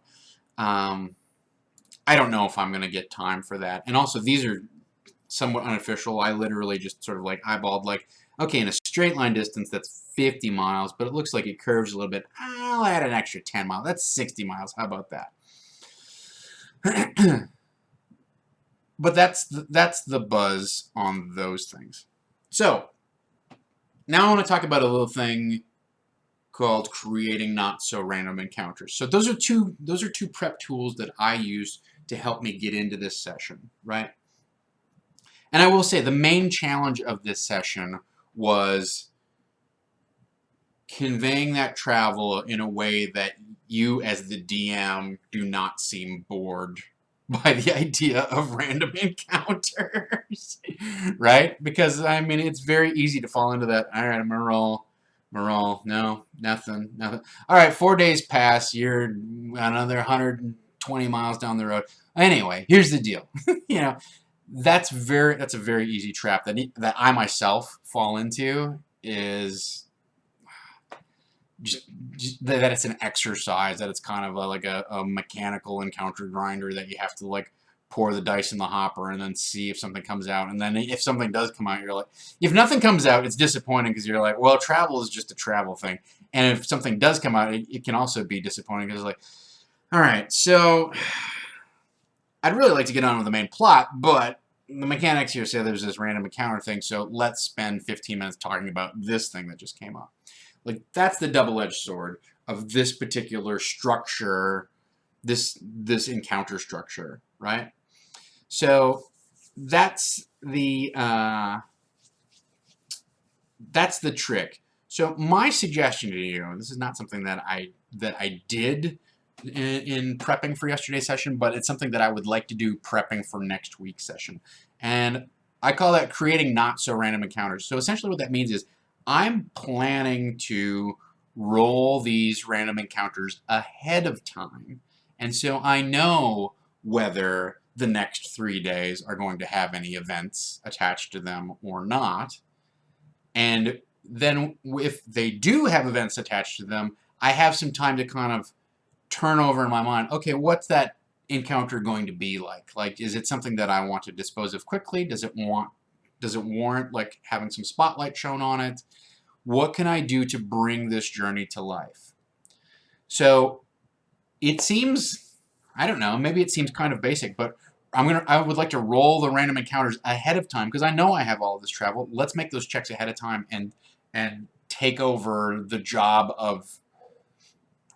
I don't know if I'm going to get time for that. And also, these are somewhat unofficial. I literally just sort of like eyeballed, like, okay, in a straight line distance, that's 50 miles, but it looks like it curves a little bit. I'll add an extra 10 miles. That's 60 miles. How about that? But that's the buzz on those things. So now I want to talk about a little thing called creating not so random encounters. So those are two prep tools that I use to help me get into this session, right? And I will say the main challenge of this session was conveying that travel in a way that you as the DM do not seem bored by the idea of random encounters, right? Because, I mean, it's very easy to fall into that, all right, I'm gonna roll, no, nothing. All right, 4 days pass, you're another 120 miles down the road. Anyway, here's the deal. That's a very easy trap that I myself fall into, is just that it's an exercise, that it's kind of like a mechanical encounter grinder, that you have to like pour the dice in the hopper and then see if something comes out. And then if something does come out, you're like, if nothing comes out, it's disappointing because you're like, well, travel is just a travel thing. And if something does come out, it can also be disappointing because it's like, all right, so I'd really like to get on with the main plot, but the mechanics here say there's this random encounter thing, so let's spend 15 minutes talking about this thing that just came up. Like, that's the double-edged sword of this particular structure, this encounter structure, right? So that's the trick. So my suggestion to you, and this is not something that I did in prepping for yesterday's session, but it's something that I would like to do prepping for next week's session. And I call that creating not so random encounters. So essentially what that means is I'm planning to roll these random encounters ahead of time. And so I know whether the next 3 days are going to have any events attached to them or not. And then if they do have events attached to them, I have some time to kind of turn over in my mind, okay, what's that encounter going to be like? Like, is it something that I want to dispose of quickly? Does it warrant like having some spotlight shown on it? What can I do to bring this journey to life? So it seems, I don't know, maybe it seems kind of basic, but I would like to roll the random encounters ahead of time because I know I have all of this travel. Let's make those checks ahead of time and take over the job of,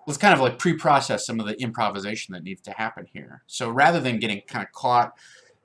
let's kind of like pre-process some of the improvisation that needs to happen here. So rather than getting kind of caught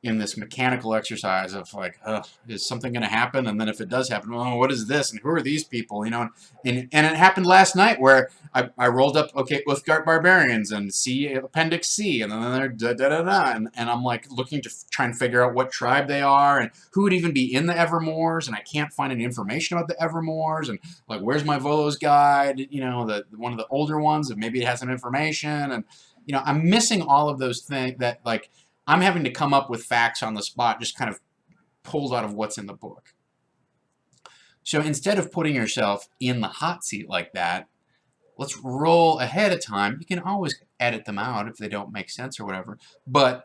in this mechanical exercise of like, is something going to happen? And then if it does happen, well, what is this? And who are these people? You know, and it happened last night where I rolled up, okay, Uthgardt barbarians and see Appendix C, and then they're da-da-da-da, and I'm like looking to try and figure out what tribe they are and who would even be in the Evermores, and I can't find any information about the Evermores, and like, where's my Volo's guide? You know, one of the older ones, and maybe it has some information, and you know, I'm missing all of those things that like I'm having to come up with facts on the spot, just kind of pulled out of what's in the book. So instead of putting yourself in the hot seat like that, let's roll ahead of time. You can always edit them out if they don't make sense or whatever. But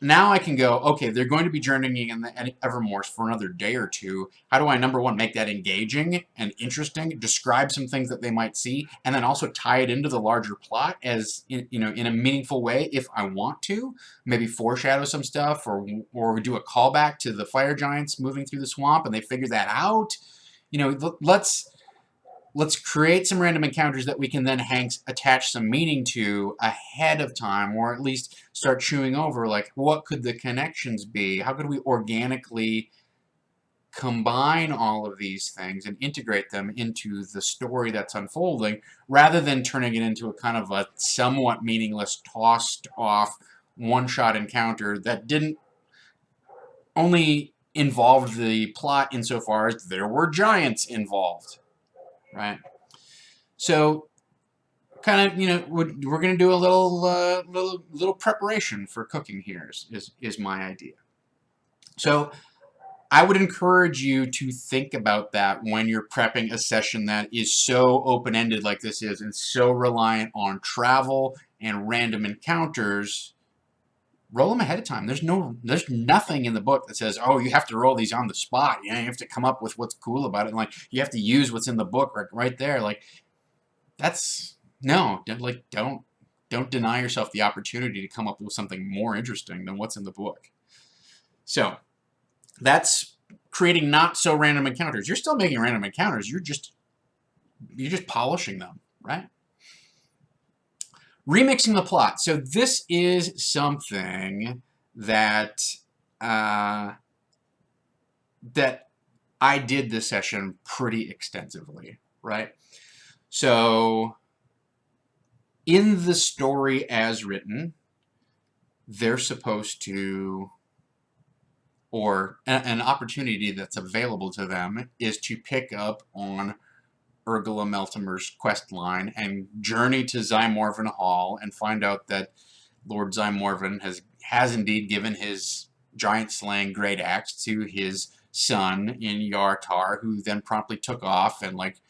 now I can go, okay, they're going to be journeying in the Evermores for another day or two. How do I, number one, make that engaging and interesting, describe some things that they might see, and then also tie it into the larger plot as, you know, in a meaningful way if I want to, maybe foreshadow some stuff, or do a callback to the fire giants moving through the swamp and they figure that out. You know, let's create some random encounters that we can then attach some meaning to ahead of time, or at least start chewing over, like, what could the connections be? How could we organically combine all of these things and integrate them into the story that's unfolding, rather than turning it into a kind of a somewhat meaningless, tossed off, one-shot encounter that didn't only involve the plot insofar as there were giants involved, right? So, kind of, you know, we're going to do a little preparation for cooking here is my idea. So I would encourage you to think about that when you're prepping a session that is so open-ended like this is, and so reliant on travel and random encounters. Roll them ahead of time. There's nothing in the book that says, oh, you have to roll these on the spot. You know, you have to come up with what's cool about it. And like, you have to use what's in the book right there. Like, that's no, don't deny yourself the opportunity to come up with something more interesting than what's in the book. So that's creating not so random encounters. You're still making random encounters. You're just polishing them, right? Remixing the plot. So this is something that that I did this session pretty extensively, right? So in the story as written, they're supposed to, or an opportunity that's available to them is to pick up on Ursula Meltimer's quest line and journey to Zymorvan Hall and find out that Lord Zymorvan has indeed given his giant slaying great axe to his son in Yartar, who then promptly took off and like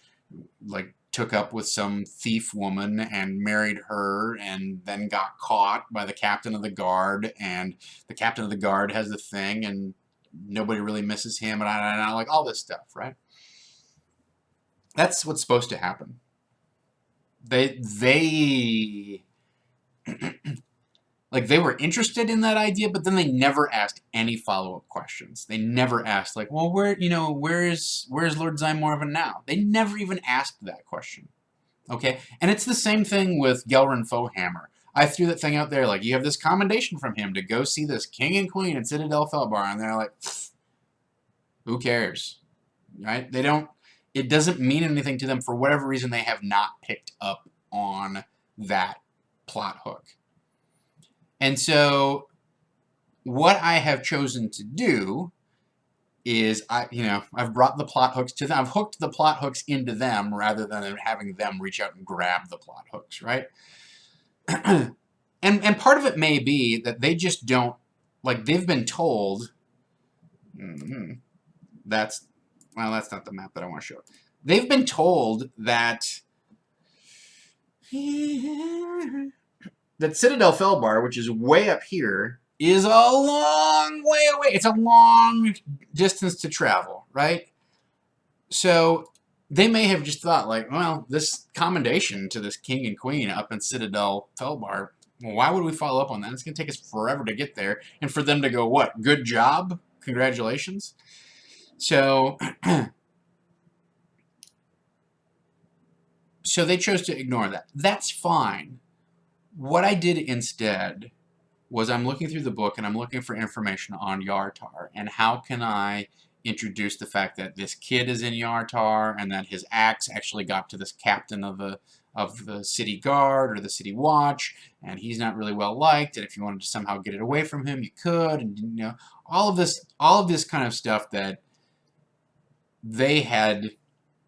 took up with some thief woman and married her, and then got caught by the captain of the guard, and the captain of the guard has the thing, and nobody really misses him, and I like all this stuff, right? That's what's supposed to happen. They like, they were interested in that idea, but then they never asked any follow-up questions. They never asked, like, well, where's Lord Zymorvan now? They never even asked that question. Okay? And it's the same thing with Gelrin Fohammer. I threw that thing out there, like, you have this commendation from him to go see this king and queen at Citadel Felbar, and they're like, who cares? Right? It doesn't mean anything to them. For whatever reason, they have not picked up on that plot hook. And so what I have chosen to do is I've brought the plot hooks to them. I've hooked the plot hooks into them rather than having them reach out and grab the plot hooks, right? and part of it may be that they just don't, like, they've been told, that's not the map that I want to show. They've been told that Citadel Felbar, which is way up here, is a long way away. It's a long distance to travel, right? So they may have just thought, like, well, this commendation to this king and queen up in Citadel Felbar, well, why would we follow up on that? It's going to take us forever to get there. And for them to go, what? Good job? Congratulations. So so they chose to ignore that. That's fine. What I did instead was I'm looking through the book and I'm looking for information on Yartar and how can I introduce the fact that this kid is in Yartar and that his axe actually got to this captain of the city guard or the city watch, and he's not really well liked, and if you wanted to somehow get it away from him, you could, and you know, all of this kind of stuff that they had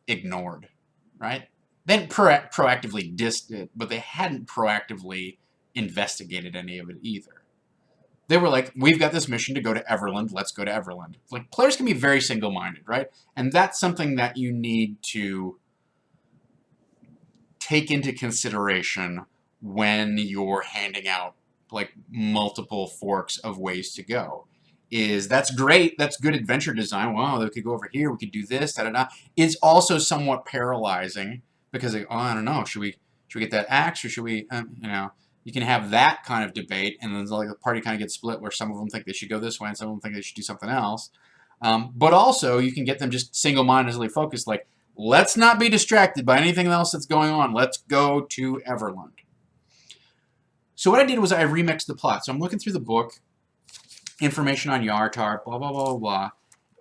ignored, right? They hadn't proactively dissed it, but they hadn't proactively investigated any of it either. They were like, we've got this mission to go to Everland, let's go to Everland. Like, players can be very single-minded, right? And that's something that you need to take into consideration when you're handing out, like, multiple forks of ways to go. Is that's great, that's good adventure design, wow, we could go over here, we could do this, da-da-da. It's also somewhat paralyzing, because, like, oh, I don't know, should we get that axe, or should we, you know, you can have that kind of debate, and then like the party kind of gets split where some of them think they should go this way and some of them think they should do something else. But also, you can get them just single-mindedly focused, like, let's not be distracted by anything else that's going on. Let's go to Everland. So what I did was I remixed the plot. So I'm looking through the book, information on Yartar, blah, blah, blah, blah, blah.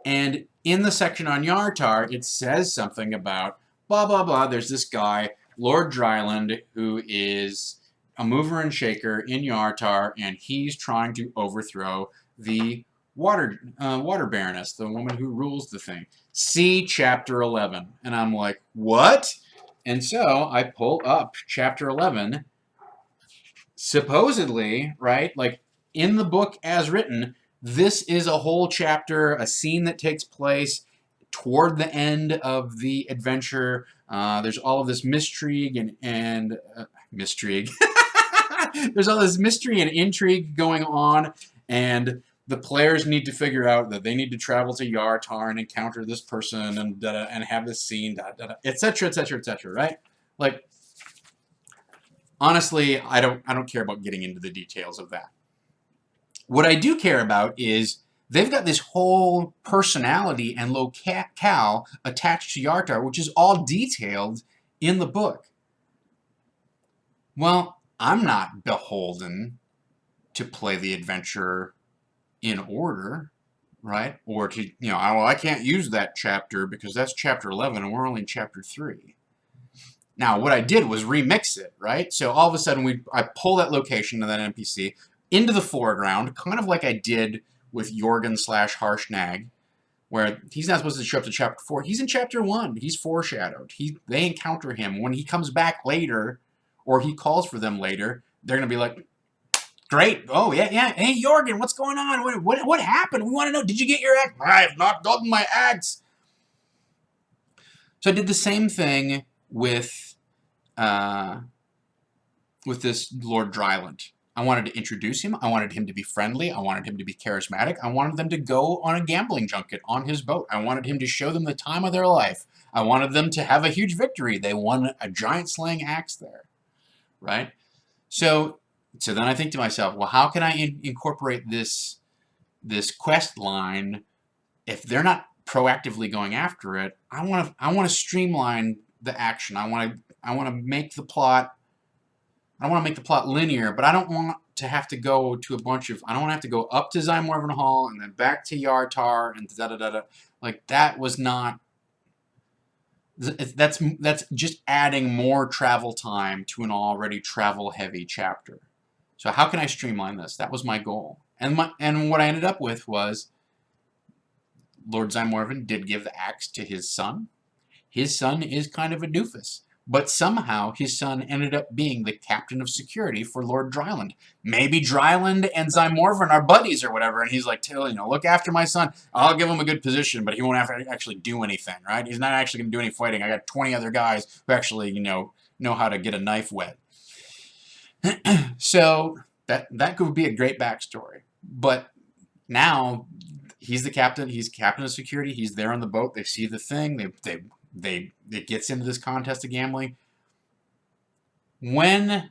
And in the section on Yartar, it says something about blah, blah, blah. There's this guy, Lord Dryland, who is a mover and shaker in Yartar, and he's trying to overthrow the water baroness, the woman who rules the thing. See chapter 11. And I'm like, what? And so I pull up chapter 11. Supposedly, right, like in the book as written, this is a whole chapter, a scene that takes place toward the end of the adventure. There's all of this mystery and mystery. There's all this mystery and intrigue going on, and the players need to figure out that they need to travel to Yartar and encounter this person and have this scene, etc., etc., etc. Right? Like, honestly, I don't care about getting into the details of that. What I do care about is they've got this whole personality and locale attached to Yartar, which is all detailed in the book. Well, I'm not beholden to play the adventure in order, right? Or to, you know, well, I can't use that chapter because that's chapter 11 and we're only in chapter 3. Now, what I did was remix it, right? So all of a sudden, I pull that location of that NPC into the foreground, kind of like I did with Jorgen / Harshnag, where he's not supposed to show up to chapter 4. He's in chapter 1. He's foreshadowed. They encounter him. When he comes back later, or he calls for them later, they're going to be like, great. Oh, yeah. Hey, Jorgen, what's going on? What happened? We want to know. Did you get your axe? I have not gotten my axe. So I did the same thing with this Lord Dryland. I wanted to introduce him. I wanted him to be friendly. I wanted him to be charismatic. I wanted them to go on a gambling junket on his boat. I wanted him to show them the time of their life. I wanted them to have a huge victory. They won a giant slaying axe there, right? So then I think to myself, well, how can I incorporate this quest line if they're not proactively going after it? I want to streamline the action. I want to make the plot. I want to make the plot linear, but I don't want to have to go to a bunch of. I don't want to have to go up to Zymorven Hall and then back to Yartar and da da da da. Like, that was not. That's just adding more travel time to an already travel-heavy chapter. So how can I streamline this? That was my goal, and what I ended up with was Lord Zymorven did give the axe to his son. His son is kind of a doofus. But somehow his son ended up being the captain of security for Lord Dryland. Maybe Dryland and Zymorven are buddies or whatever, and he's like, look after my son. I'll give him a good position, but he won't have to actually do anything, right? He's not actually going to do any fighting. I got 20 other guys who actually, know how to get a knife wet. So that could be a great backstory. But now he's the captain. He's captain of security. He's there on the boat. They see the thing. It gets into this contest of gambling. When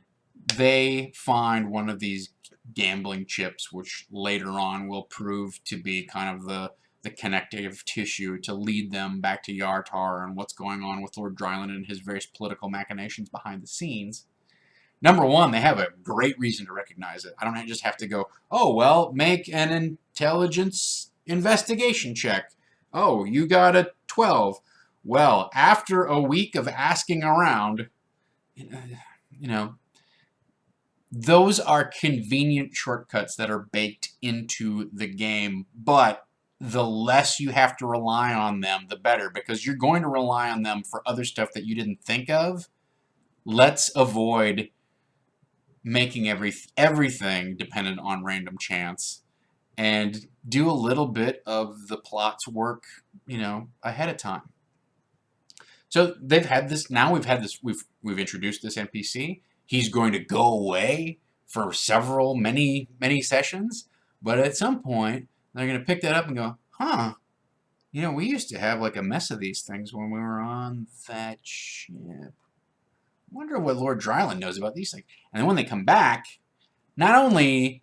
they find one of these gambling chips, which later on will prove to be kind of the connective tissue to lead them back to Yartar and what's going on with Lord Dryland and his various political machinations behind the scenes, Number one, they have a great reason to recognize it. I don't just have to go, oh, well, make an intelligence investigation check. Oh, you got a 12. Well, after a week of asking around, you know, those are convenient shortcuts that are baked into the game, but the less you have to rely on them, the better, because you're going to rely on them for other stuff that you didn't think of. Let's avoid making everything dependent on random chance and do a little bit of the plot's work, ahead of time. So they've had this. Now we've had this. We've introduced this NPC. He's going to go away for many sessions. But at some point, they're going to pick that up and go, huh? We used to have like a mess of these things when we were on that ship. Wonder what Lord Dryland knows about these things. And then when they come back, not only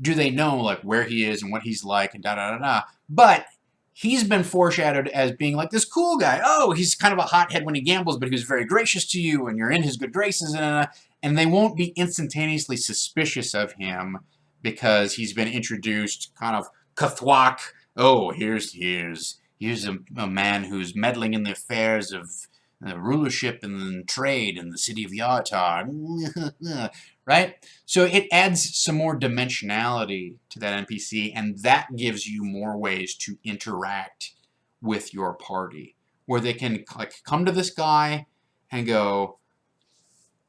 do they know like where he is and what he's like and da da da da, but he's been foreshadowed as being like this cool guy. Oh, he's kind of a hothead when he gambles, but he was very gracious to you, and you're in his good graces, and they won't be instantaneously suspicious of him because he's been introduced kind of kathwak. Oh, here's a man who's meddling in the affairs of rulership and trade in the city of Yatar. Right? So it adds some more dimensionality to that NPC, and that gives you more ways to interact with your party, where they can like come to this guy and go,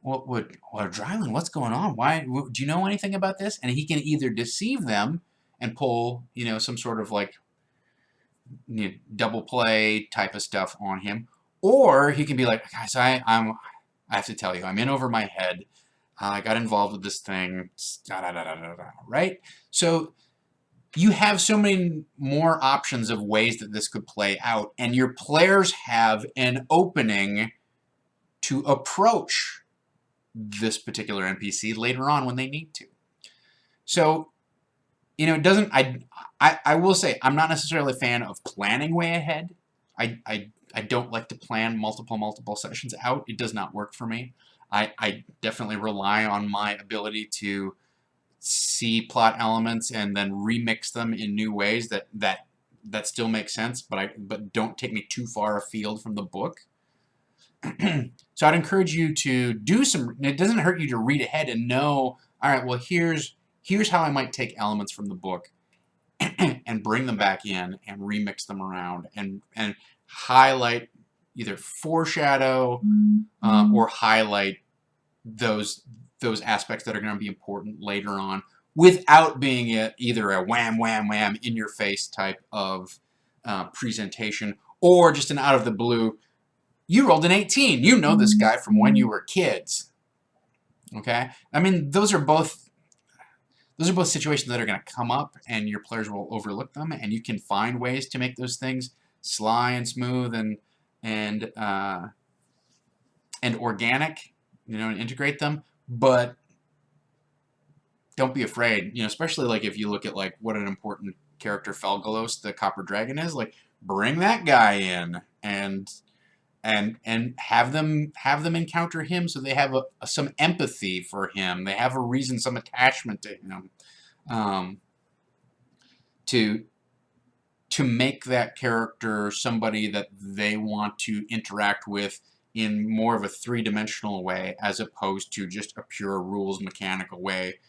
Dryland, what's going on? Why do you know anything about this? And he can either deceive them and pull, some sort of like double play type of stuff on him, or he can be like, guys, I have to tell you, I'm in over my head. I got involved with this thing, right? So you have so many more options of ways that this could play out, and your players have an opening to approach this particular NPC later on when they need to. So, it doesn't. I will say I'm not necessarily a fan of planning way ahead. I don't like to plan multiple sessions out. It does not work for me. I definitely rely on my ability to see plot elements and then remix them in new ways that still make sense, but don't take me too far afield from the book. So I'd encourage you to do some. It doesn't hurt you to read ahead and know. All right, well here's how I might take elements from the book and bring them back in and remix them around and highlight, either foreshadow or highlight those aspects that are going to be important later on, without being either a wham in your face type of presentation, or just an out of the blue, you rolled an 18, you know this guy from when you were kids. Okay, I mean those are both situations that are going to come up, and your players will overlook them, and you can find ways to make those things sly and smooth and organic, and integrate them. But don't be afraid, especially like if you look at like what an important character Felgalos, the Copper Dragon, is. Like, bring that guy in and have them encounter him, so they have some empathy for him. They have a reason, some attachment to him, to make that character somebody that they want to interact with in more of a three-dimensional way, as opposed to just a pure rules mechanical way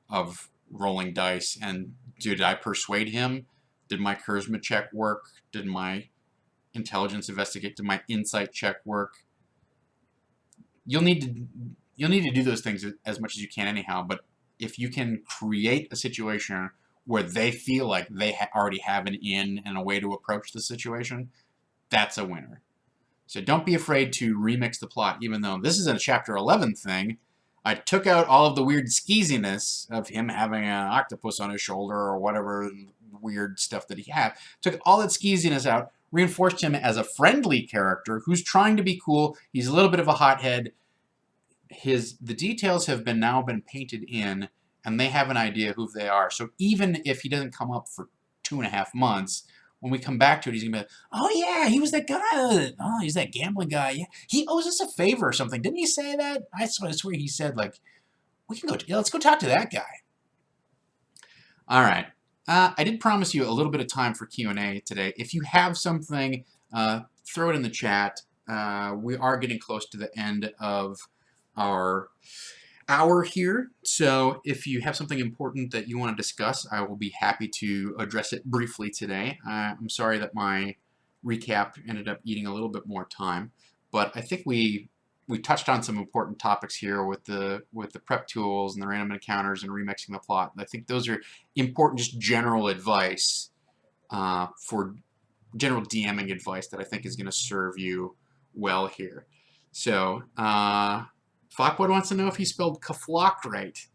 of rolling dice. And did I persuade him? Did my charisma check work? Did my intelligence investigate? Did my insight check work? You'll need to do those things as much as you can anyhow, but if you can create a situation where they feel like they already have an in and a way to approach the situation, that's a winner. So don't be afraid to remix the plot, even though this is a Chapter 11 thing. I took out all of the weird skeeziness of him having an octopus on his shoulder or whatever weird stuff that he had. Took all that skeeziness out, reinforced him as a friendly character who's trying to be cool. He's a little bit of a hothead. The details have now been painted in, and they have an idea who they are. So even if he doesn't come up for 2.5 months, when we come back to it, he's gonna be like, "Oh yeah, he was that guy. Oh, he's that gambling guy. Yeah, he owes us a favor or something. Didn't he say that? I swear he said like we can go. Yeah, let's go talk to that guy." All right. I did promise you a little bit of time for Q&A today. If you have something, throw it in the chat. We are getting close to the end of our hour here, so if you have something important that you want to discuss, I will be happy to address it briefly today. I'm sorry that my recap ended up eating a little bit more time, but I think we touched on some important topics here with the prep tools and the random encounters and remixing the plot. I think those are important, just general advice for general DMing advice that I think is going to serve you well here. So, Fockwood wants to know if he spelled kaflock right.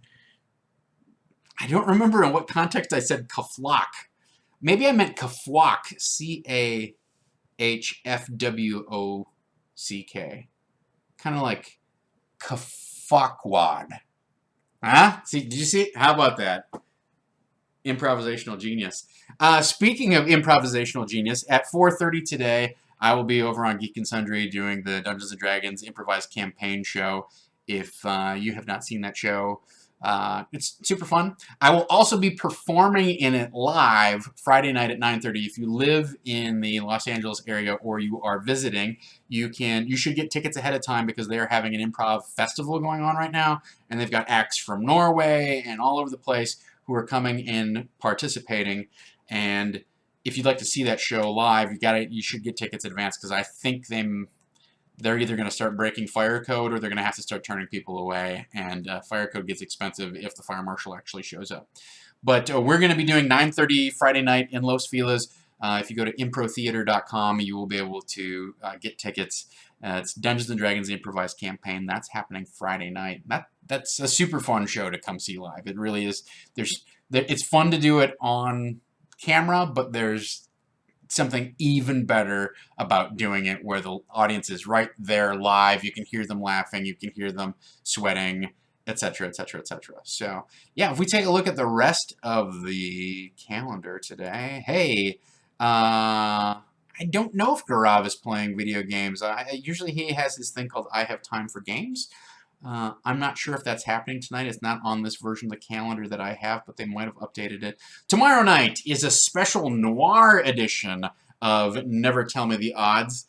I don't remember in what context I said kaflock. Maybe I meant kafwock, C-A-H-F-W-O-C-K. Kind of like kafockwad. Huh? See, did you see it? How about that? Improvisational genius. Speaking of improvisational genius, at 4:30 today, I will be over on Geek and Sundry doing the Dungeons & Dragons improvised campaign show. If you have not seen that show, it's super fun. I will also be performing in it live Friday night at 9:30. If you live in the Los Angeles area or you are visiting, you should get tickets ahead of time because they are having an improv festival going on right now, and they've got acts from Norway and all over the place who are coming in participating. And if you'd like to see that show live, you should get tickets in advance because I think they're either going to start breaking fire code or they're going to have to start turning people away, and fire code gets expensive if the fire marshal actually shows up. But we're going to be doing 9:30 Friday night in Los Feliz. If you go to improtheater.com, you will be able to get tickets. It's Dungeons & Dragons the Improvised Campaign. That's happening Friday night. That's a super fun show to come see live. It really is. It's fun to do it on camera, but there's something even better about doing it where the audience is right there live. You can hear them laughing, you can hear them sweating, etc., etc., etc. So, yeah, if we take a look at the rest of the calendar today, hey, I don't know if Gaurav is playing video games. Usually he has this thing called I Have Time for Games. I'm not sure if that's happening tonight. It's not on this version of the calendar that I have, but they might have updated it. Tomorrow night is a special noir edition of Never Tell Me the Odds.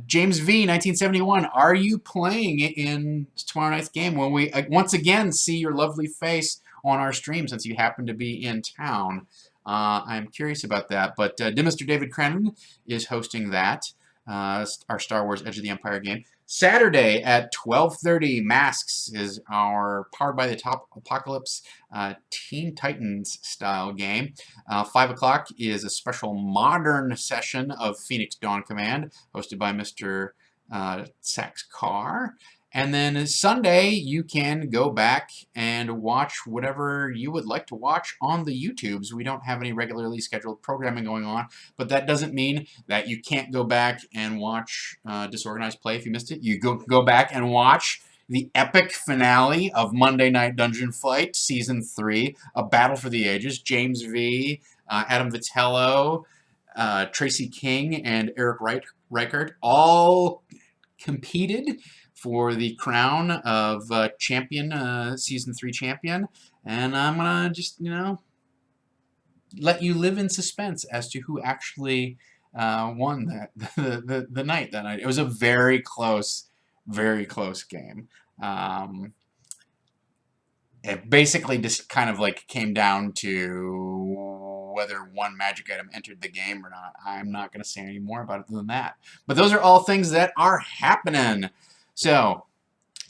James V, 1971, are you playing in tomorrow night's game when we once again see your lovely face on our stream since you happen to be in town? I'm curious about that, but Mr. David Crennan is hosting that, our Star Wars Edge of the Empire game. Saturday at 12:30, Masks is our Powered by the Top Apocalypse Teen Titans style game. 5 o'clock is a special modern session of Phoenix Dawn Command, hosted by Mr. Sax Carr. And then Sunday, you can go back and watch whatever you would like to watch on the YouTubes. We don't have any regularly scheduled programming going on, but that doesn't mean that you can't go back and watch Disorganized play if you missed it. You go back and watch the epic finale of Monday Night Dungeon Fight Season 3, A Battle for the Ages. James V, Adam Vitello, Tracy King, and Eric Reichert all competed for the crown of champion, Season 3 champion. And I'm going to just, let you live in suspense as to who actually won the night that night. It was a very close game. It basically just kind of like came down to whether one magic item entered the game or not. I'm not going to say any more about it than that. But those are all things that are happening. So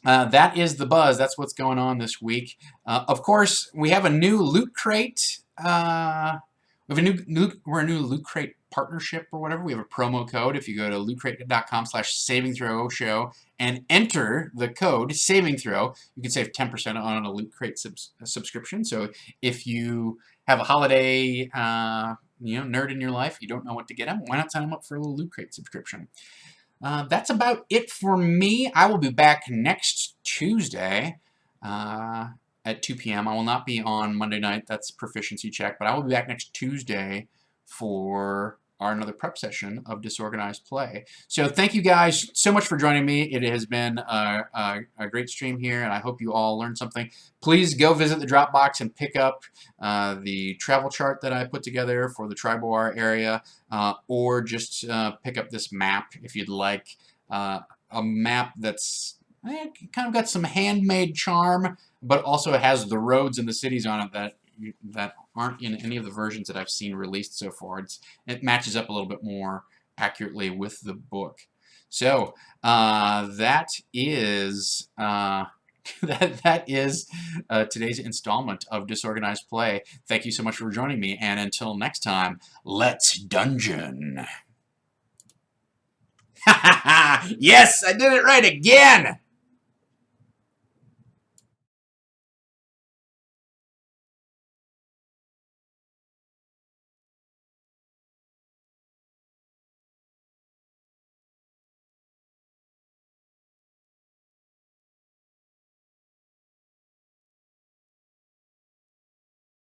that is the buzz. That's what's going on this week. Of course, we have a new Loot Crate. We're a new Loot Crate partnership or whatever. We have a promo code. If you go to lootcrate.com/savingthrow and enter the code savingthrow, you can save 10% on a Loot Crate subscription. So if you have a holiday nerd in your life, you don't know what to get them, why not sign them up for a little Loot Crate subscription? That's about it for me. I will be back next Tuesday at 2 p.m. I will not be on Monday night. That's proficiency check. But I will be back next Tuesday for our another prep session of Disorganized Play. So thank you guys so much for joining me. It has been a great stream here, and I hope you all learned something. Please go visit the Dropbox and pick up the travel chart that I put together for the Triboar area, or just pick up this map if you'd like. A map that's kind of got some handmade charm, but also it has the roads and the cities on it that aren't in any of the versions that I've seen released so far. It matches up a little bit more accurately with the book. So that is that is today's installment of Disorganized Play. Thank you so much for joining me, and until next time, let's dungeon. Yes, I did it right again!